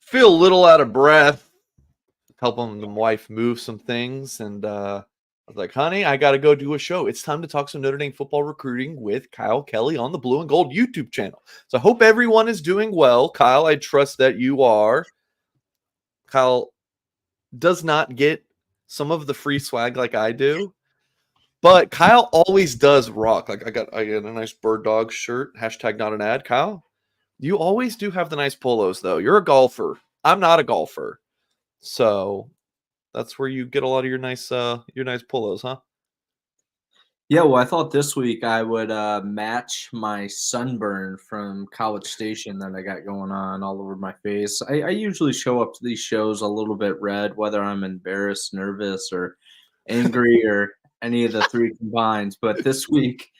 feel a little out of breath, helping the wife move some things, and I was like, "Honey, I got to go do a show. It's time to talk some Notre Dame football recruiting with Kyle Kelly on the Blue and Gold YouTube channel." So I hope everyone is doing well. Kyle, I trust that you are. Kyle does not get some of the free swag like I do, but Kyle always does rock. Like I got a nice bird dog shirt. Hashtag not an ad. Kyle, you always do have the nice polos though. You're a golfer. I'm not a golfer, so that's where you get a lot of your nice polos, huh? Yeah, well, I thought this week I would match my sunburn from College Station that I got going on all over my face. I usually show up to these shows a little bit red, whether I'm embarrassed, nervous, or angry, or any of the three combined. But this week,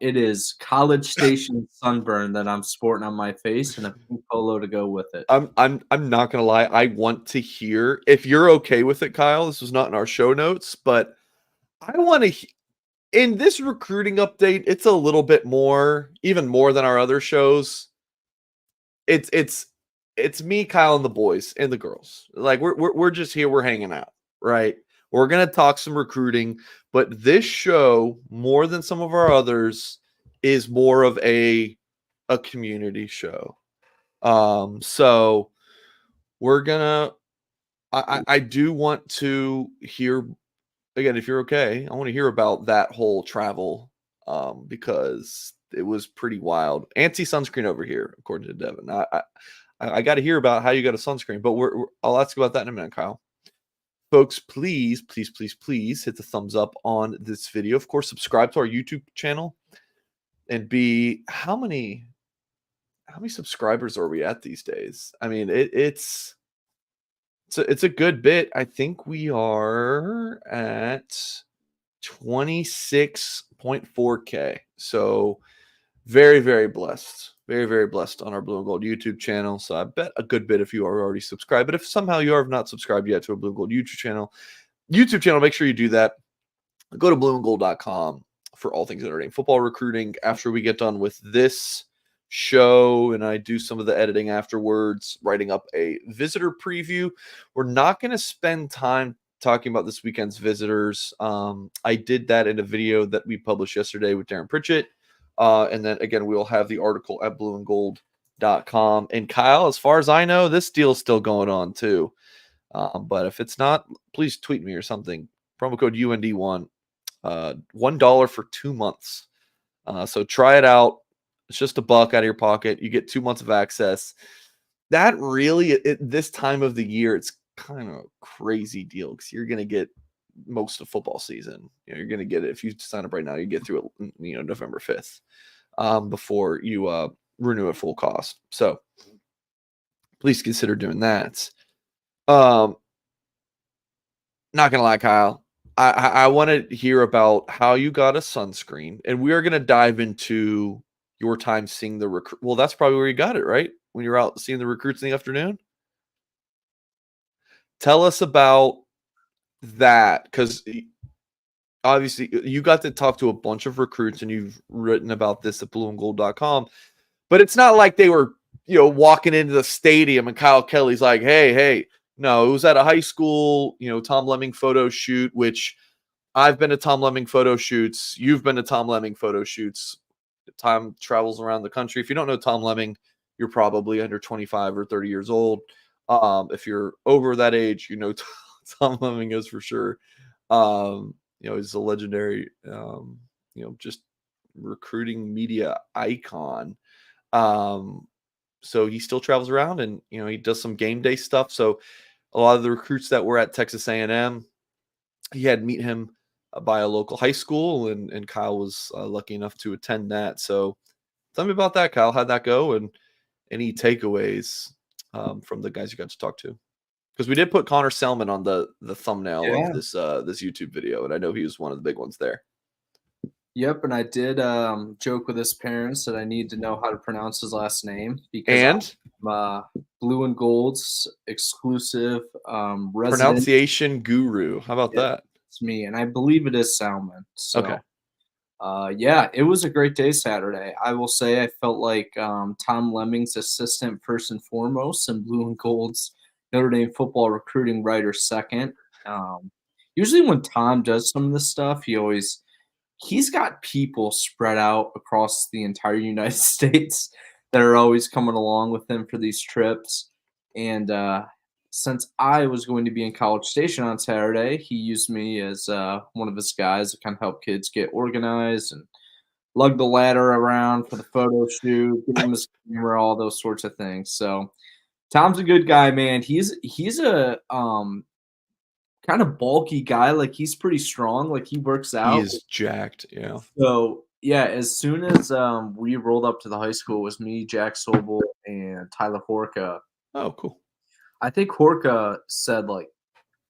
it is College Station sunburn that I'm sporting on my face and a pink polo to go with it. I'm not gonna lie. I want to hear if you're okay with it, Kyle. This was not in our show notes, but I want to. In this recruiting update, it's a little bit more, even more than our other shows. It's it's it's me, Kyle, and the boys and the girls. Like we're just here, we're hanging out, right? We're gonna talk some recruiting, but this show, more than some of our others, is more of a community show. So we're gonna I do want to hear again, if you're okay, I want to hear about that whole travel because it was pretty wild. Anti sunscreen over here, according to Devin. I got to hear about how you got a sunscreen, but I'll ask you about that in a minute, Kyle. Folks, please, please, please, please hit the thumbs up on this video. Of course, subscribe to our YouTube channel and be how many subscribers are we at these days? I mean, it's a good bit. I think we are at 26.4K. So very, very blessed. Very, very blessed on our Blue and Gold YouTube channel. So I bet a good bit if you are already subscribed. But if somehow you are not subscribed yet to a Blue and Gold YouTube channel, make sure you do that. Go to blueandgold.com for all things Notre Dame football recruiting. After we get done with this show and I do some of the editing afterwards, writing up a visitor preview. We're not going to spend time talking about this weekend's visitors. I did that in a video that we published yesterday with Darren Pritchett. And then again, we'll have the article at blueandgold.com. And Kyle, as far as I know, this deal's still going on too. But if it's not, please tweet me or something. Promo code UND1, $1 for 2 months. So try it out. It's just $1 out of your pocket. You get 2 months of access. That really, this time of the year, it's kind of a crazy deal because you're going to get most of football season. You're going to get it if you sign up right now. You get through it, November 5th before you renew at full cost. So please consider doing that. Not gonna lie, Kyle. I want to hear about how you got a sunscreen, and we are going to dive into your time seeing the recruit. Well, that's probably where you got it, right? When you're out seeing the recruits in the afternoon. Tell us about that, because obviously you got to talk to a bunch of recruits, and you've written about this at blueandgold.com. But it's not like they were, walking into the stadium and Kyle Kelly's like, hey. No, it was at a high school, Tom Lemming photo shoot, which I've been to Tom Lemming photo shoots. You've been to Tom Lemming photo shoots. Tom travels around the country. If you don't know Tom Lemming, you're probably under 25 or 30 years old. If you're over that age, Tom Lemming is for sure. He's a legendary, just recruiting media icon. So he still travels around and, he does some game day stuff. So a lot of the recruits that were at Texas A&M, he had meet him by a local high school, and Kyle was lucky enough to attend that. So tell me about that, Kyle. How'd that go, and any takeaways from the guys you got to talk to? Because we did put Connor Selman on the thumbnail of this YouTube video, and I know he was one of the big ones there. Yep, and I did joke with his parents that I need to know how to pronounce his last name because I'm Blue and Gold's exclusive resident pronunciation guru. How about that? It's me, and I believe it is Salmon. So. Okay. Yeah, it was a great day Saturday. I will say I felt like Tom Lemming's assistant first and foremost, and Blue and Gold's Notre Dame football recruiting writer second. Um, Usually when Tom does some of this stuff, he's got people spread out across the entire United States that are always coming along with him for these trips. And since I was going to be in College Station on Saturday, he used me as one of his guys to kind of help kids get organized and lug the ladder around for the photo shoot, give him his camera, all those sorts of things. So Tom's a good guy, man. He's a kind of bulky guy. Like he's pretty strong. Like he works He out. is jacked. Yeah. So, yeah, as soon as, we rolled up to the high school, it was me, Jack Sobel, and Tyler Horka. Oh, cool. I think Horka said, like,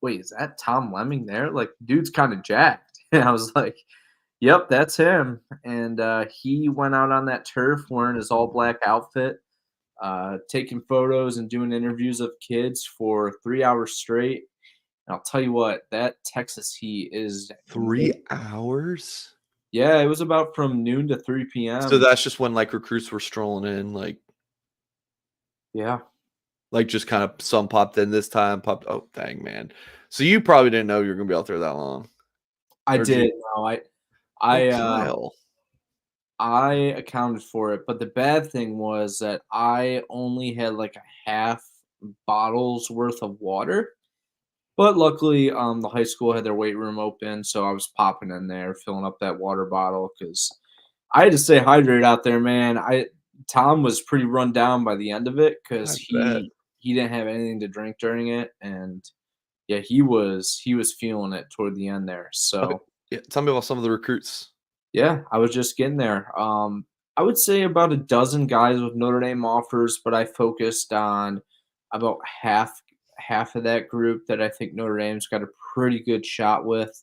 "Wait, is that Tom Lemming there? Like, dude's kinda jacked." And I was like, "Yep, that's him." And, he went out on that turf wearing his all black outfit, taking photos and doing interviews of kids for 3 hours straight. And I'll tell you what, that Texas heat is 3 hours. yeah, it was about from noon to 3 So PM. that's just when like recruits were strolling in, Yeah. like just kind of some popped in this time, popped. Oh, dang, man. So you probably didn't know you were gonna be out there that long, I or did did. you? No, Oh, I, uh, Kyle. I accounted for it, but the bad thing was that I only had like a half bottle's worth of water. But luckily, the high school had their weight room open, so I was popping in there, filling up that water bottle because I had to stay hydrated out there, man. I Tom was pretty run down by the end of it because I bet. he didn't have anything to drink during it, and yeah, he was feeling it toward the end there. Okay. So Yeah. Tell me about some of the recruits. yeah, I was just getting there. I would say about a dozen guys with Notre Dame offers, but I focused on about half of that group that I think Notre Dame's got a pretty good shot with.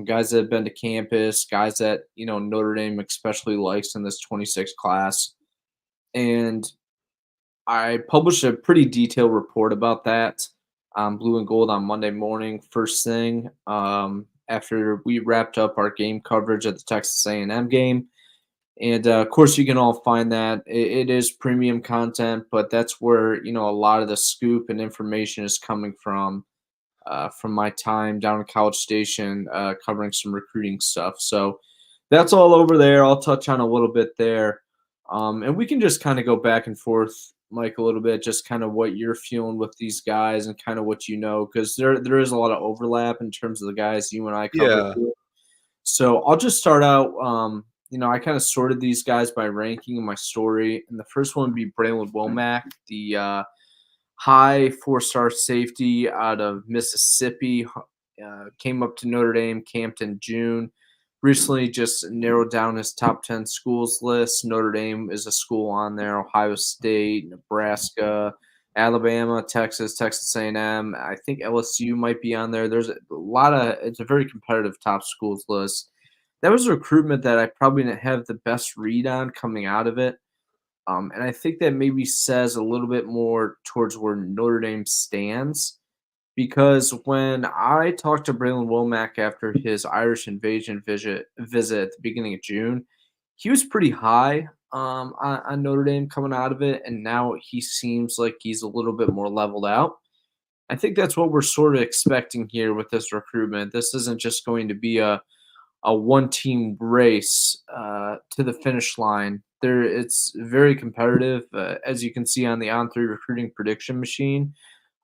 Guys that have been to campus, guys that Notre Dame especially likes in this 26 class, and I published a pretty detailed report about that on Blue and Gold on Monday morning, first thing after we wrapped up our game coverage at the Texas A&M game. And of course, you can all find that it is premium content, but that's where a lot of the scoop and information is coming from my time down in College Station covering some recruiting stuff. So that's all over there. I'll touch on a little bit there. And we can just kind of go back and forth, Mike, a little bit, just kind of what you're feeling with these guys and kind of what because there is a lot of overlap in terms of the guys you and I covered. Yeah. So I'll just start out. I kind of sorted these guys by ranking in my story, and the first one would be Braylon Womack, the high four-star safety out of Mississippi. Came up to Notre Dame, camped in June. Recently just narrowed down his top 10 schools list. Notre Dame is a school on there, Ohio State, Nebraska, Alabama, Texas, Texas A&M. I think LSU might be on there. There's a lot it's a very competitive top schools list. That was a recruitment that I probably didn't have the best read on coming out of it. And I think that maybe says a little bit more towards where Notre Dame stands because when I talked to Braylon Womack after his Irish invasion visit at the beginning of June, he was pretty high on Notre Dame coming out of it, and now he seems like he's a little bit more leveled out. I think that's what we're sort of expecting here with this recruitment. This isn't just going to be a one team race to the finish line. It's very competitive, as you can see on the On3 recruiting prediction machine.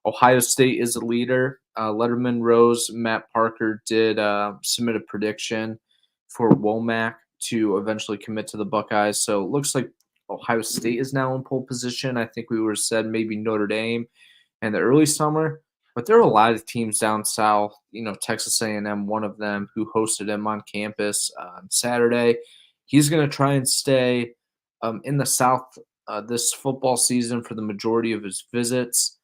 Ohio State is a leader. Letterman Rose, Matt Parker did submit a prediction for Womack to eventually commit to the Buckeyes. So it looks like Ohio State is now in pole position. I think we were said maybe Notre Dame in the early summer, but there are a lot of teams down south. Texas A&M, one of them, who hosted him on campus on Saturday. He's going to try and stay in the South this football season for the majority of his visits.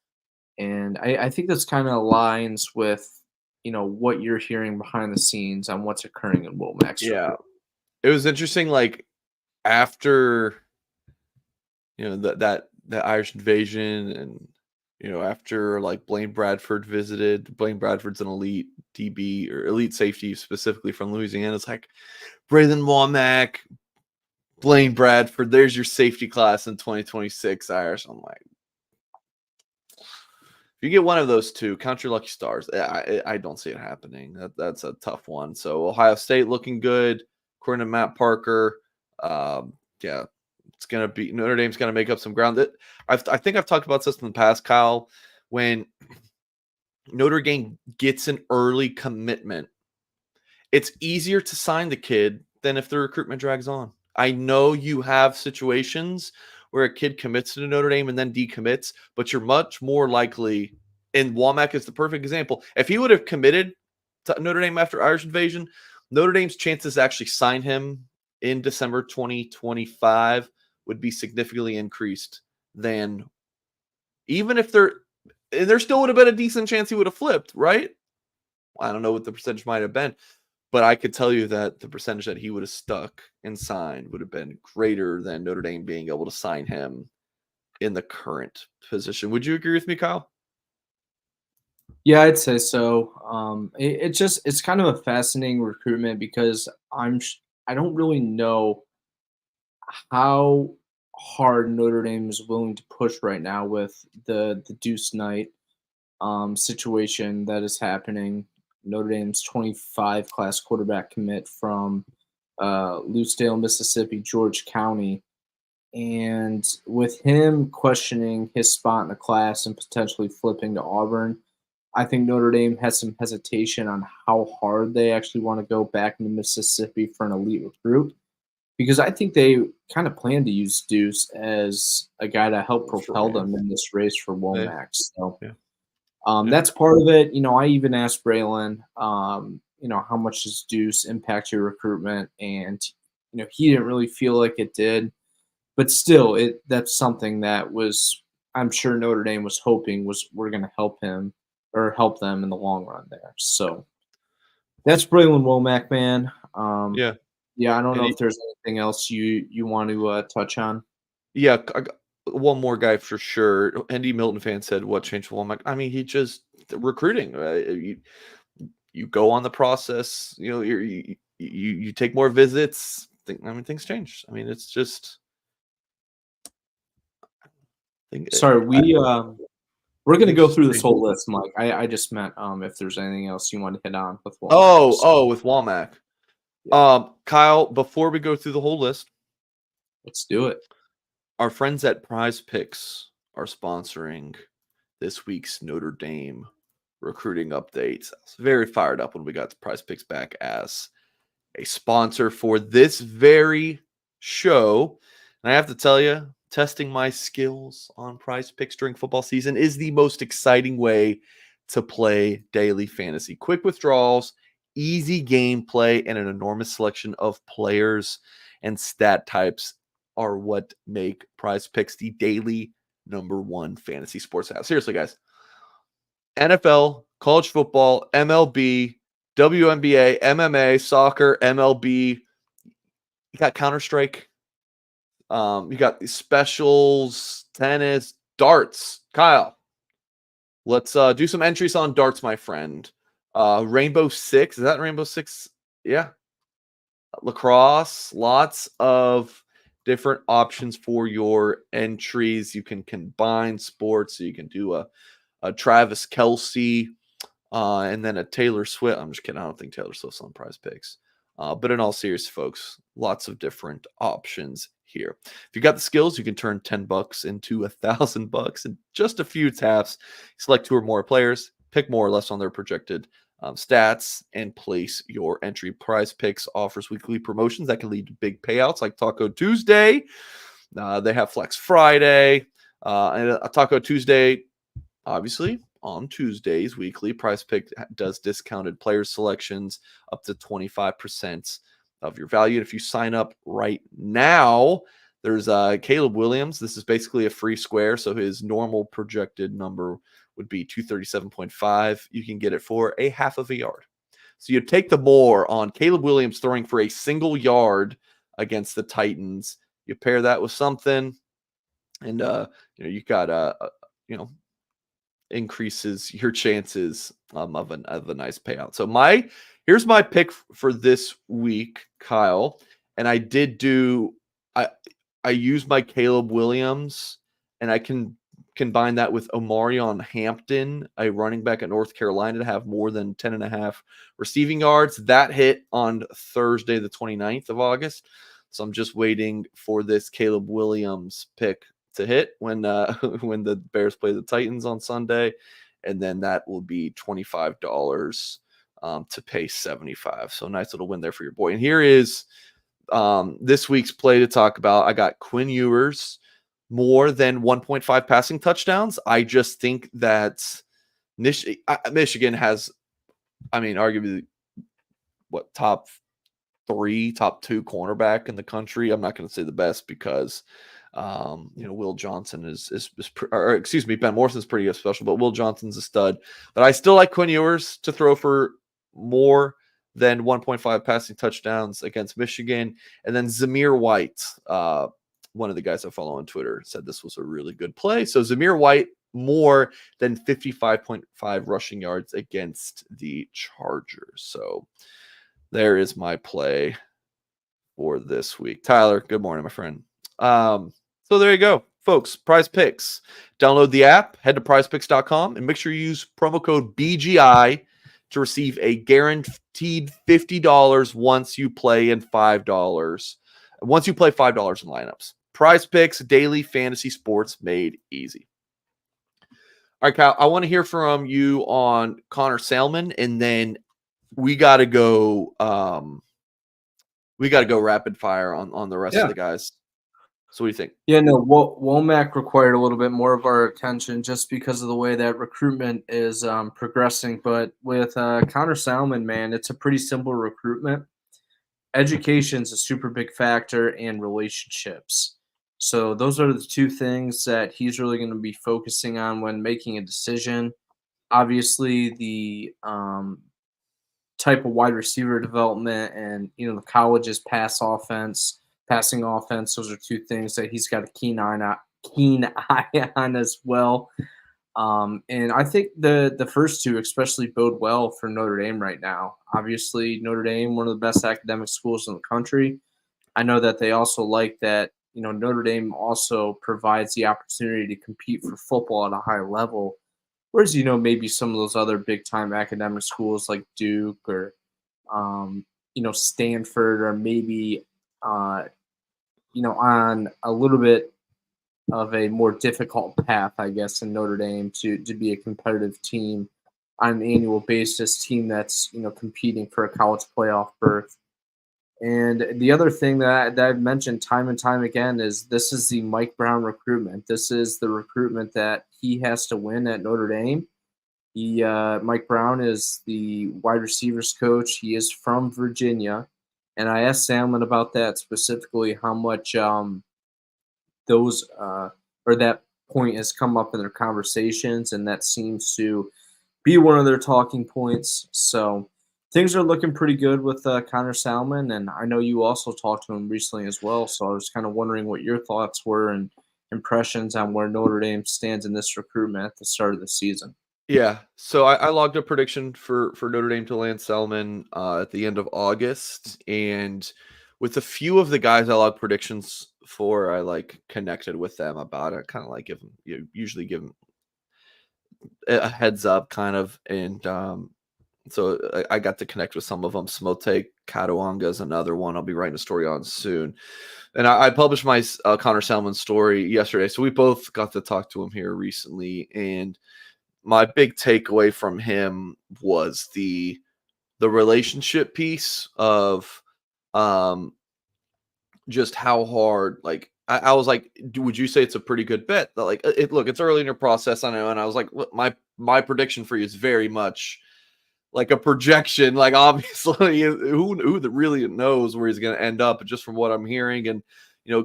And I think this kind of aligns with, what you're hearing behind the scenes on what's occurring in Womack's Yeah. recruitment. It was interesting. Like after that Irish invasion, and after like Blaine Bradford visited. Blaine Bradford's an elite DB or elite safety specifically from Louisiana. It's like Braylon Womack, Blaine Bradford, there's your safety class in 2026, Irish. I'm like, if you get one of those two, count your lucky stars. I don't see it happening. That's a tough one. So Ohio State looking good, according to Matt Parker. Yeah, it's gonna be Notre Dame's gonna make up some ground. That I think I've talked about this in the past, Kyle. When Notre Dame gets an early commitment, it's easier to sign the kid than if the recruitment drags on. I know you have situations where a kid commits to Notre Dame and then decommits, but you're much more likely, and Womack is the perfect example. If he would have committed to Notre Dame after Irish invasion, Notre Dame's chances to actually sign him in December 2025 would be significantly increased than even if there still would have been a decent chance he would have flipped, right? I don't know what the percentage might have been. But I could tell you that the percentage that he would have stuck and signed would have been greater than Notre Dame being able to sign him in the current position. Would you agree with me, Kyle? Yeah, I'd say so. It's kind of a fascinating recruitment because I don't really know how hard Notre Dame is willing to push right now with the Deuce Knight situation that is happening. Notre Dame's 25 class quarterback commit from Lucedale, Mississippi, George County. And with him questioning his spot in the class and potentially flipping to Auburn, I think Notre Dame has some hesitation on how hard they actually want to go back into Mississippi for an elite recruit because I think they kind of plan to use Deuce as a guy to help propel them in this race for Womack. So Yeah. that's part of it. I even asked Braylon, how much does Deuce impact your recruitment? And, he didn't really feel like it did. But still, that's something that I'm sure Notre Dame was hoping we're going to help him or help them in the long run there. So that's Braylon Womack, man. Yeah. Yeah, I don't And know if there's anything else you want to touch on. yeah, I got one more guy for sure. Andy Milton fan said, "What changed for Womack?" I mean, he just recruiting. You go on the process. You take more visits. Things change. I mean, it's just. Sorry, we're gonna Things go just through this change. whole list, Mike. I just meant if there's anything else you want to hit on with Womack. With Womack. Yeah. Kyle, before we go through the whole list, Let's do it. our friends at Prize Picks are sponsoring this week's Notre Dame recruiting updates. I was very fired up when we got the Prize Picks back as a sponsor for this very show. And I have to tell you, testing my skills on Prize Picks during football season is the most exciting way to play daily fantasy. Quick withdrawals, easy gameplay, and an enormous selection of players and stat types are what make Prize Picks the daily #1 fantasy sports app. Seriously, guys. NFL, college football, MLB, WNBA, MMA, soccer, MLB. You got Counter-Strike. You got these specials, tennis, darts. Kyle, let's do some entries on darts, my friend. Rainbow Six. Is that Rainbow Six? Yeah. Lacrosse. Lots of different options for your entries. You can combine sports. So you can do a Travis Kelce and then a Taylor Swift. I'm just kidding. I don't think Taylor Swift's on Prize Picks. But in all seriousness, folks, lots of different options here. If you got the skills, you can turn $10 into $1,000 in just a few taps. Select 2 or more players, pick more or less on their projected stats, and place your entry. Prize Picks offers weekly promotions that can lead to big payouts like Taco Tuesday. They have Flex Friday and a Taco Tuesday, obviously. On Tuesdays, weekly, Prize Pick does discounted player selections up to 25% of your value. And if you sign up right now, there's Caleb Williams. This is basically a free square, so his normal projected number would be 237.5. You can get it for a half of a yard. So you take the more on Caleb Williams throwing for a single yard against the Titans. You pair that with something, and you got increases your chances of a nice payout. So here's my pick for this week, Kyle. And I did do I used my Caleb Williams, and I can combine that with Omarion Hampton, a running back at North Carolina, to have more than 10.5 receiving yards. That hit on Thursday, the 29th of August. So I'm just waiting for this Caleb Williams pick to hit when when the Bears play the Titans on Sunday, and then that will be $25 to pay 75. So nice little win there for your boy. And here is this week's play to talk about. I got Quinn Ewers more than 1.5 passing touchdowns. I just think that Michigan has, arguably top 2 cornerback in the country. I'm not going to say the best because Will Johnson Ben Morrison's pretty special, but Will Johnson's a stud. But I still like Quinn Ewers to throw for more than 1.5 passing touchdowns against Michigan. And then Zamir White, one of the guys I follow on Twitter, said this was a really good play. So Zamir White, more than 55.5 rushing yards against the Chargers. So there is my play for this week. Tyler, good morning, my friend. So there you go, folks. Prize Picks. Download the app, head to prizepicks.com, and make sure you use promo code BGI to receive a guaranteed $50 once you play $5 in lineups. Prize Picks, daily fantasy sports made easy. All right, Kyle, I want to hear from you on Connor Salmon, and then we got to go rapid fire on the rest of the guys. So what do you think? Yeah, no, Womack required a little bit more of our attention just because of the way that recruitment is progressing. But with Connor Salmon, man, it's a pretty simple recruitment. Education's a super big factor, and relationships. So those are the 2 things that he's really going to be focusing on when making a decision. Obviously, the type of wide receiver development and, the college's passing offense, those are 2 things that he's got a keen eye on as well. And I think the first 2 especially bode well for Notre Dame right now. Obviously, Notre Dame, one of the best academic schools in the country. I know that they also like that, Notre Dame also provides the opportunity to compete for football at a high level. Whereas, maybe some of those other big-time academic schools like Duke or, Stanford, or maybe, on a little bit of a more difficult path, I guess, in Notre Dame to be a competitive team on an annual basis, team that's, competing for a college playoff berth. And the other thing that I've mentioned time and time again is this is the Mike Brown recruitment. This is the recruitment that he has to win at Notre Dame. Mike Brown is the wide receivers coach. He is from Virginia. And I asked Salmon about that specifically, how much that point has come up in their conversations, and that seems to be one of their talking points. So things are looking pretty good with Connor Salmon, and I know you also talked to him recently as well. So I was kind of wondering what your thoughts were and impressions on where Notre Dame stands in this recruitment at the start of the season. Yeah, so I logged a prediction for Notre Dame to land Salmon at the end of August, and with a few of the guys I logged predictions for, I connected with them about it. Kind of usually give them a heads up, kind of, and so I got to connect with some of them. Smote Katoanga is another one I'll be writing a story on soon. And I published my Connor Salmon story yesterday, so we both got to talk to him here recently. And my big takeaway from him was the relationship piece of just how hard. I was like, would you say it's a pretty good bet? Look, it's early in your process, I know. And I was like, my prediction for you is very much like a projection. Obviously, who really knows where he's going to end up? Just from what I'm hearing and,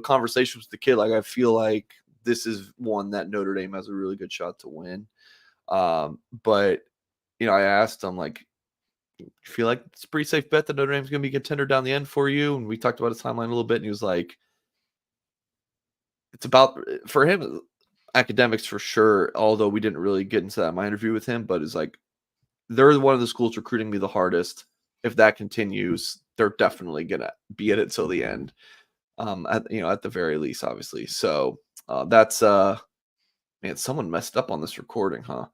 conversations with the kid, I feel like this is one that Notre Dame has a really good shot to win. But, I asked him, you feel like it's a pretty safe bet that Notre Dame's going to be a contender down the end for you? And we talked about his timeline a little bit, and he was like, it's about, for him, academics for sure, although we didn't really get into that in my interview with him, but is like, they're one of the schools recruiting me the hardest. If that continues, they're definitely going to be at it till the end. At the very least, obviously. So that's man, someone messed up on this recording, huh?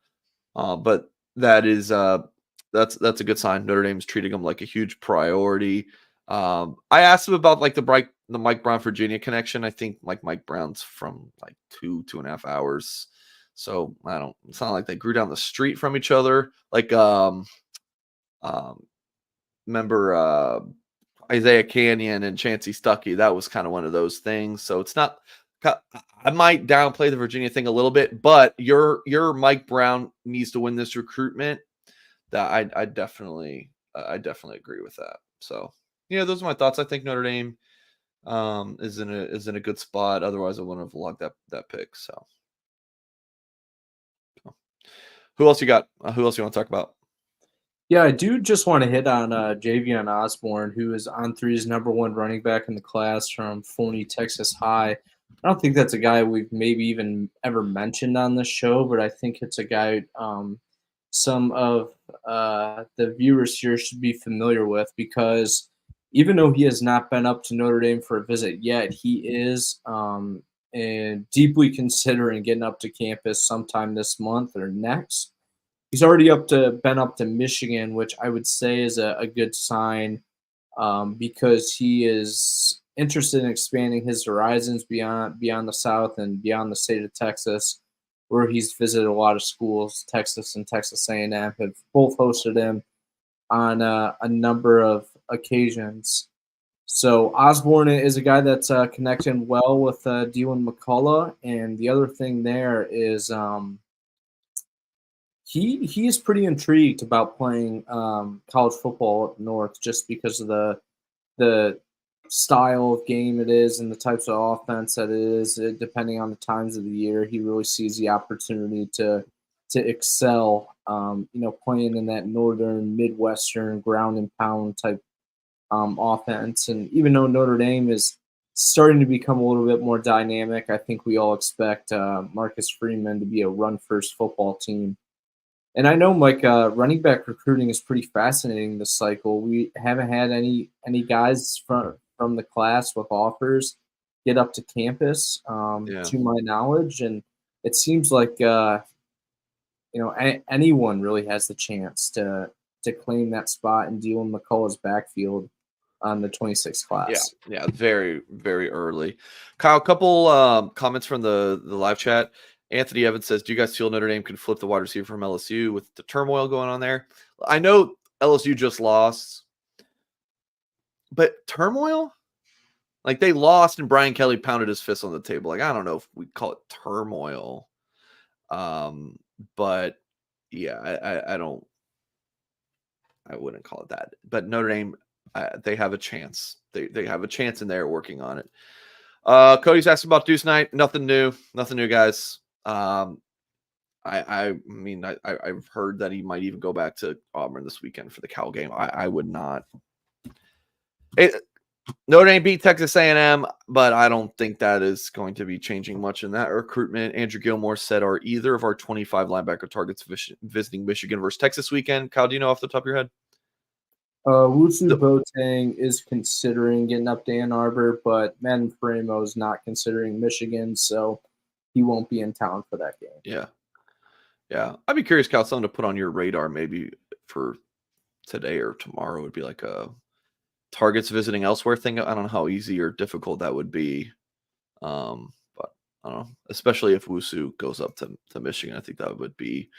But that is that's a good sign. Notre Dame's treating them like a huge priority. I asked him about like the Mike Brown Virginia connection. I think like Mike Brown's from like 2.5 hours. So it's not like they grew down the street from each other. Like remember Isaiah Canyon and Chancey Stuckey. That was kind of one of those things. So it's not. I might downplay the Virginia thing a little bit, but your Mike Brown needs to win this recruitment. That I definitely agree with that. So those are my thoughts. I think Notre Dame is in a good spot. Otherwise, I wouldn't have logged that pick. So who else you got? Who else you want to talk about? Yeah, I do just want to hit on Javion Osborne, who is On3's #1 running back in the class from Forney, Texas High. I don't think that's a guy we've maybe even ever mentioned on this show, but I think it's a guy some of the viewers here should be familiar with, because even though he has not been up to Notre Dame for a visit yet, he is and deeply considering getting up to campus sometime this month or next. He's already been up to Michigan, which I would say is a good sign, because he is interested in expanding his horizons beyond the South and beyond the state of Texas, where he's visited a lot of schools. Texas and Texas A&M have both hosted him on a number of occasions. So Osborne is a guy that's connecting well with Dylan McCullough, and the other thing there is he is pretty intrigued about playing college football up north, just because of the style of game it is and the types of offense that it is. Depending on the times of the year, he really sees the opportunity to excel. Playing in that northern, midwestern ground and pound type offense. And even though Notre Dame is starting to become a little bit more dynamic, I think we all expect Marcus Freeman to be a run-first football team. And I know, Mike, running back recruiting is pretty fascinating this cycle. We haven't had any guys from the class with offers get up to campus, to my knowledge, and it seems like anyone really has the chance to claim that spot in Dylan McCullough's backfield on the 26th class. Yeah, very, very early. Kyle, a couple comments from the live chat. Anthony Evans says, do you guys feel Notre Dame can flip the wide receiver from LSU with the turmoil going on there? I know LSU just lost, but turmoil? Like, they lost and Brian Kelly pounded his fist on the table. Like, I don't know if we call it turmoil. But yeah, I wouldn't call it that. But Notre Dame, they have a chance. They have a chance, and they're working on it. Cody's asking about Deuce Knight. Nothing new, guys. I've heard that he might even go back to Auburn this weekend for the Cal game. I would not. Notre Dame beat Texas A&M, but I don't think that is going to be changing much in that recruitment. Andrew Gilmore said, are either of our 25 linebacker targets visiting Michigan versus Texas weekend? Kyle, do you know off the top of your head? Wusu Boateng is considering getting up to Ann Arbor, but Madden Framo is not considering Michigan, so he won't be in town for that game. Yeah. I'd be curious, Kyle, something to put on your radar maybe for today or tomorrow would be like a targets visiting elsewhere thing. I don't know how easy or difficult that would be. But I don't know, especially if Wusu goes up to Michigan. I think that would be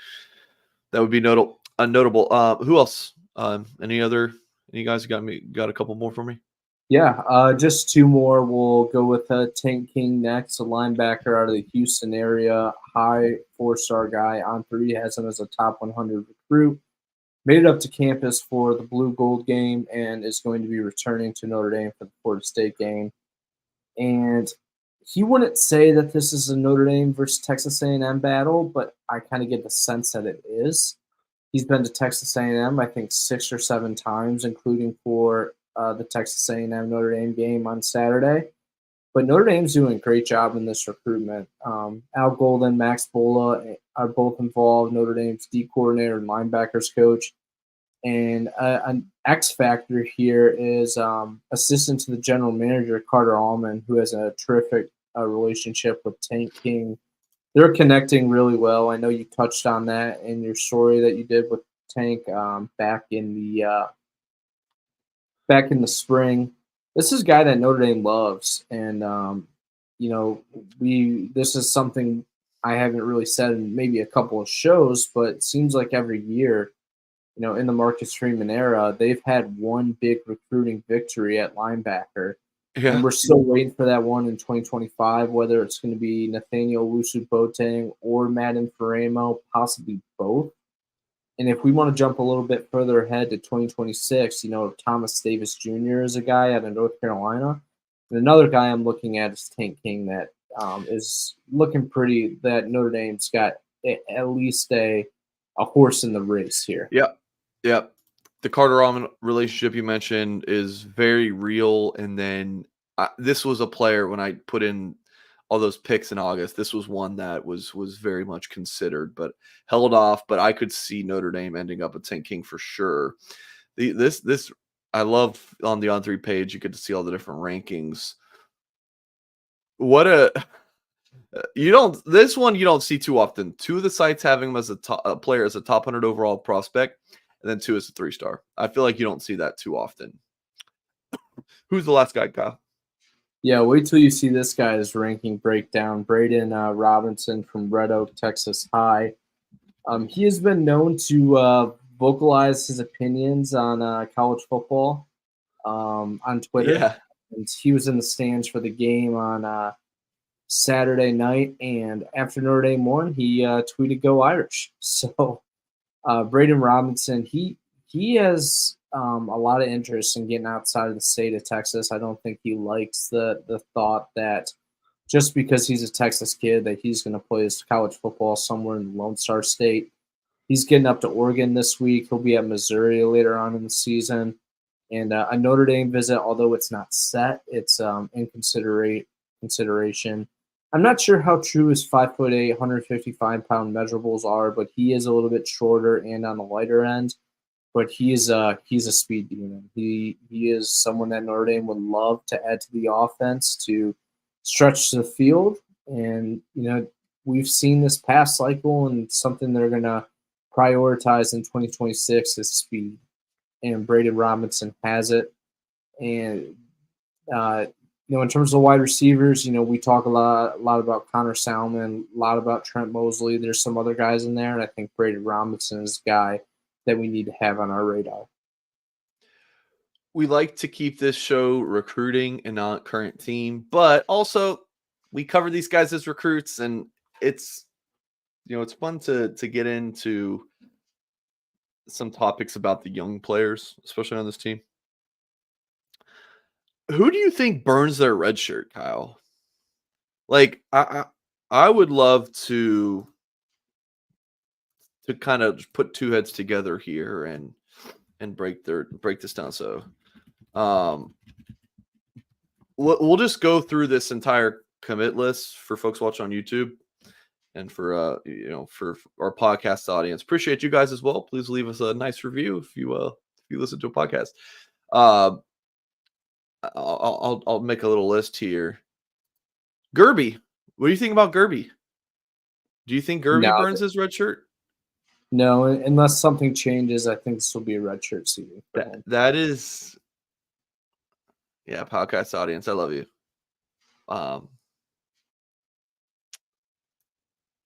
notable. Who else? Any guys got a couple more for me? Yeah, just two more. We'll go with Tank King next, a linebacker out of the Houston area, high 4-star guy. On3 has him as a top 100 recruit. Made it up to campus for the Blue Gold game and is going to be returning to Notre Dame for the Florida State game. And he wouldn't say that this is a Notre Dame versus Texas A&M battle, but I kind of get the sense that it is. He's been to Texas A&M, I think, 6 or 7 times, including for the Texas A&M Notre Dame game on Saturday. But Notre Dame's doing a great job in this recruitment. Al Golden, Max Bola are both involved. Notre Dame's D coordinator and linebackers coach. And an X factor here is assistant to the general manager, Carter Allman, who has a terrific relationship with Tank King. They're connecting really well. I know you touched on that in your story that you did with Tank back in the spring. This is a guy that Notre Dame loves, and this is something I haven't really said in maybe a couple of shows, but it seems like every year, in the Marcus Freeman era, they've had one big recruiting victory at linebacker. Yeah. And we're still waiting for that one in 2025, whether it's going to be Nathaniel Wusu-Boateng or Madden Faremo, possibly both. And if we want to jump a little bit further ahead to 2026, Thomas Davis Jr. is a guy out of North Carolina. And another guy I'm looking at is Tank King that is looking pretty, that Notre Dame's got at least a horse in the race here. Yep. The Carter Allman relationship you mentioned is very real. And then this was a player, when I put in all those picks in August, this was one that was very much considered, but held off. But I could see Notre Dame ending up at St. King for sure. This I love on the On3 page. You get to see all the different rankings. This one you don't see too often. Two of the sites having him as a player as a top 100 overall prospect, and then two as a 3-star. I feel like you don't see that too often. Who's the last guy, Kyle? Yeah, wait till you see this guy's ranking breakdown. Braden Robinson from Red Oak, Texas High. He has been known to vocalize his opinions on college football on Twitter. Yeah. And he was in the stands for the game on Saturday night, and after Notre Dame won, he tweeted "Go Irish." So Braden Robinson, he has a lot of interest in getting outside of the state of Texas. I don't think he likes the thought that just because he's a Texas kid that he's going to play his college football somewhere in the Lone Star State. He's getting up to Oregon this week. He'll be at Missouri later on in the season. And a Notre Dame visit, although it's not set, it's in consideration. I'm not sure how true his 5'8", 155-pound measurables are, but he is a little bit shorter and on the lighter end. But he's a speed demon. He is someone that Notre Dame would love to add to the offense to stretch the field. And we've seen this past cycle, and something they're going to prioritize in 2026 is speed. And Braden Robinson has it. And in terms of wide receivers, we talk a lot about Connor Salmon, a lot about Trent Mosley. There's some other guys in there, and I think Braden Robinson is a guy that we need to have on our radar. We like to keep this show recruiting and not current team, but also we cover these guys as recruits, and it's fun to get into some topics about the young players, especially on this team. Who do you think burns their red shirt, Kyle? Like, I would love to kind of put two heads together here and break this down. So we'll just go through this entire commit list for folks watching on YouTube and for for our podcast audience. Appreciate you guys as well. Please leave us a nice review if you listen to a podcast. I'll make a little list here. Gerby, what do you think about Gerby? Do you think Gerby burns his red shirt? No, unless something changes, I think this will be a red shirt season. That is, podcast audience, I love you.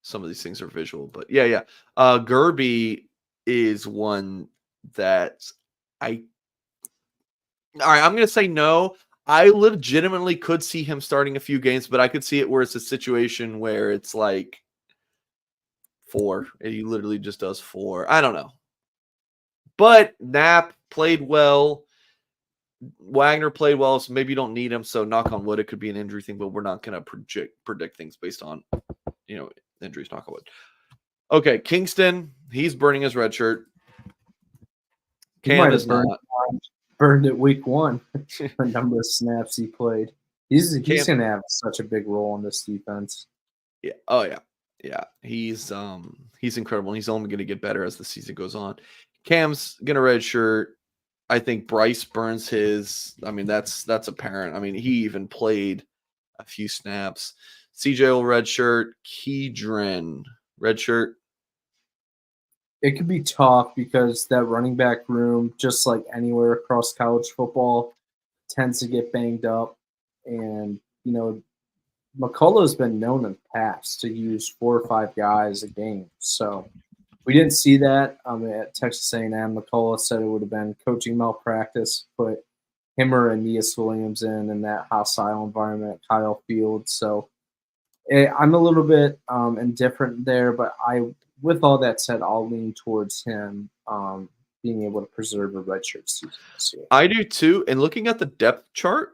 Some of these things are visual, but yeah. Gerby is one that all right, I'm going to say no. I legitimately could see him starting a few games, but I could see it where it's a situation where it's like 4. And he literally just does 4. I don't know. But Knapp played well. Wagner played well, so maybe you don't need him. So knock on wood, it could be an injury thing, but we're not going to predict things based on, injuries, knock on wood. Okay, Kingston, he's burning his red shirt. Cam is not. Burned it week 1 for a number of snaps he played. He's Cam, going to have such a big role in this defense. yeah, oh yeah, yeah. He's incredible, and he's only going to get better as the season goes on. Cam's gonna redshirt. I think Bryce burns his. I mean, that's apparent. I mean, he even played a few snaps. CJ will redshirt. Keydren redshirt. It could be tough because that running back room, just like anywhere across college football, tends to get banged up. And, McCullough's been known in the past to use 4 or 5 guys a game. So we didn't see that at Texas A&M. McCullough said it would have been coaching malpractice, put him or Aeneas Williams in that hostile environment at Kyle Field. So I'm a little bit indifferent there, but with all that said, I'll lean towards him being able to preserve a redshirt season this year. I do too. And looking at the depth chart,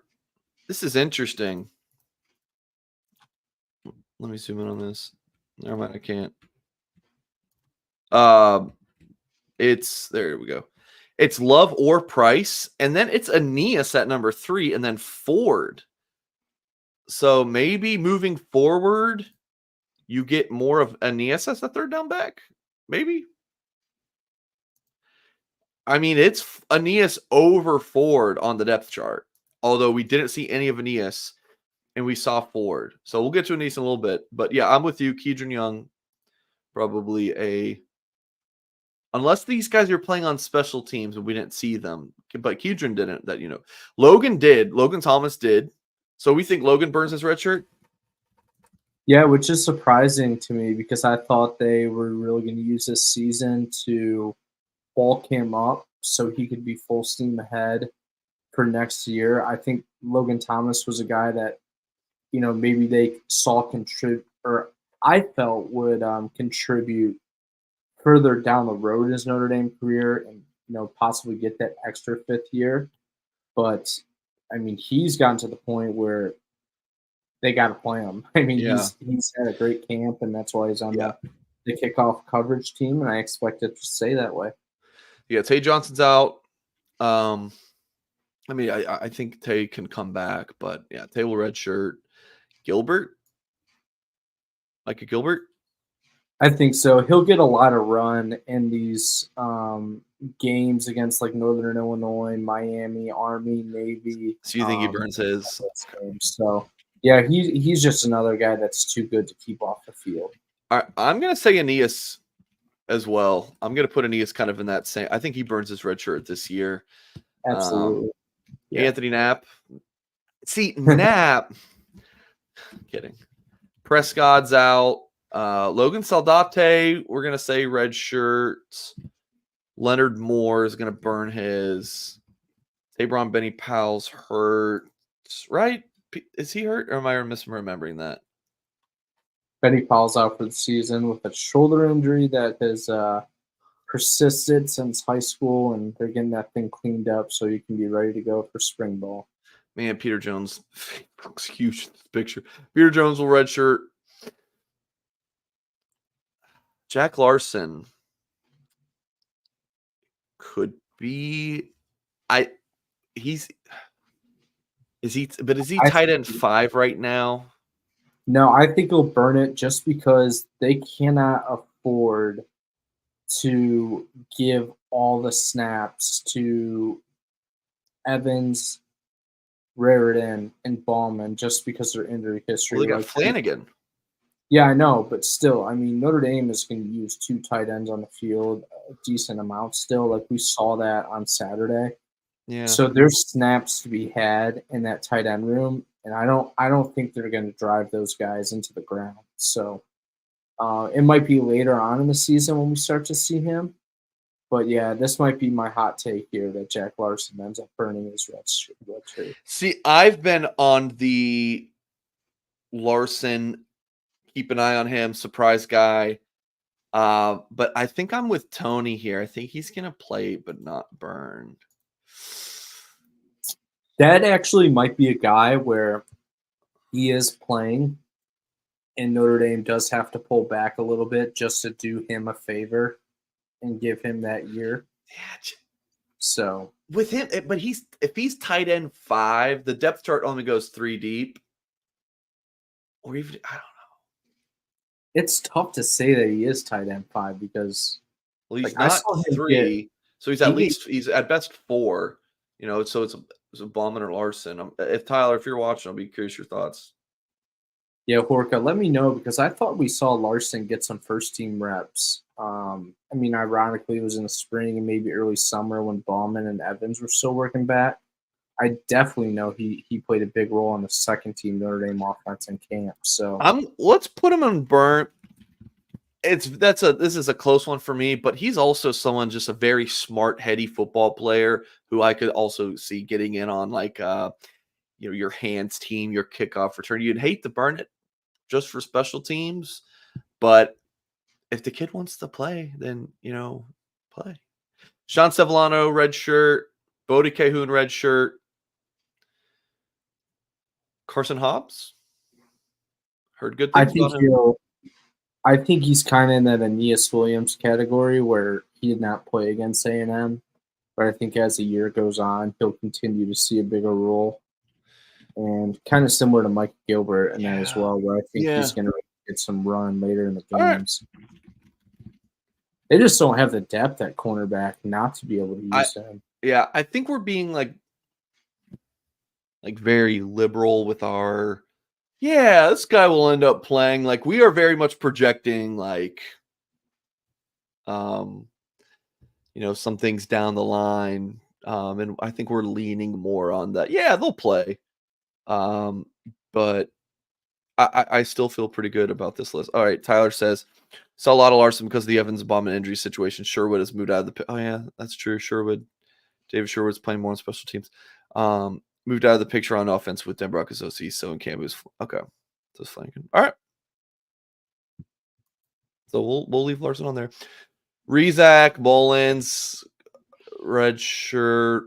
this is interesting. Let me zoom in on this. Never mind, I can't. It's there we go. It's Love or Price, and then it's Aeneas at number 3, and then Ford. So maybe moving forward, you get more of Aeneas as the third down back. Maybe. I mean, it's Aeneas over Ford on the depth chart, although we didn't see any of Aeneas, and we saw Ford. So we'll get to Aeneas in a little bit. But yeah, I'm with you. Keydren Young, probably unless these guys are playing on special teams and we didn't see them. But Keydren didn't. Logan did. Logan Thomas did. So we think Logan burns his red shirt? Yeah, which is surprising to me because I thought they were really going to use this season to bulk him up so he could be full steam ahead for next year. I think Logan Thomas was a guy that, maybe they saw contribute, or I felt would contribute further down the road in his Notre Dame career and, possibly get that extra 5th year. But, I mean, he's gotten to the point where they got to play him. I mean, he's had a great camp, and that's why he's on the kickoff coverage team, and I expect it to stay that way. Yeah, Tay Johnson's out. I mean, I think Tay can come back, but yeah, Tay will redshirt. Gilbert? Micah Gilbert? I think so. He'll get a lot of run in these games against like Northern Illinois, Miami, Army, Navy. So you think he burns his? So yeah, he's just another guy that's too good to keep off the field. All right, I'm gonna say Aeneas as well. I'm gonna put Aeneas kind of in that same. I think he burns his red shirt this year. Absolutely. Anthony Knapp. See, Knapp. Kidding. Prescott's out. Logan Saldate, we're gonna say red shirt. Leonard Moore is gonna burn his. Tabron Benny Powell's hurt, right? Is he hurt, or am I misremembering that? Benny Powell's out for the season with a shoulder injury that has persisted since high school, and they're getting that thing cleaned up so you can be ready to go for spring ball. Man, Peter Jones looks huge in this picture. Peter Jones will redshirt. Jack Larson could be. Is he tight end 5 right now? No, I think he'll burn it just because they cannot afford to give all the snaps to Evans, Raritan, and Ballman just because of their injury history. Well, they got Flanagan. Yeah, I know, but still, I mean, Notre Dame is going to use 2 tight ends on the field a decent amount still. Like we saw that on Saturday. Yeah. So there's snaps to be had in that tight end room, and I don't think they're going to drive those guys into the ground. So it might be later on in the season when we start to see him. But yeah, this might be my hot take here that Jack Larson ends up burning his red shirt. See, I've been on the Larson, keep an eye on him, surprise guy. But I think I'm with Tony here. I think he's going to play but not burn. That actually might be a guy where he is playing and Notre Dame does have to pull back a little bit just to do him a favor and give him that year. Yeah. So with him, but if he's tight end 5, the depth chart only goes 3 deep, or even I don't know. It's tough to say that he is tight end 5 because Well, he's like I not saw him 3, so he's he he's at best 4. So it's a Bauman or Larson. If Tyler, if you're watching, I'll be curious your thoughts. yeah, Horka, let me know because I thought we saw Larson get some first team reps. I mean, ironically, it was in the spring and maybe early summer when Bauman and Evans were still working back. I definitely know he played a big role on the second team Notre Dame offense in camp. So Let's put him on burnt. This is a close one for me, but he's also someone just a very smart, heady football player who I could also see getting in on like your hands team, your kickoff return. You'd hate to burn it just for special teams, but if the kid wants to play, then play. Sean Sevillano, red shirt. Bodie Cahoon, red shirt. Carson Hobbs. Heard good things about him. I think he's kind of in that Aeneas Williams category where he did not play against A&M, but I think as the year goes on, he'll continue to see a bigger role. And kind of similar to Mike Gilbert in that as well, where I think he's going to get some run later in the games. Right. They just don't have the depth at cornerback not to be able to use him. Yeah, I think we're being like very liberal with our this guy will end up playing. Like we are very much projecting like some things down the line. And I think we're leaning more on that. Yeah, they'll play. But I still feel pretty good about this list. All right, Tyler says, saw a lot of Larson because of the Evans Bauman injury situation. Sherwood has moved out of the – oh, yeah, that's true. David Sherwood's playing more on special teams. Moved out of the picture on offense with Denbrock as OC, so in Campbell's – okay. Just flanking. All right. So we'll leave Larson on there. Rezak, Mullins, red shirt.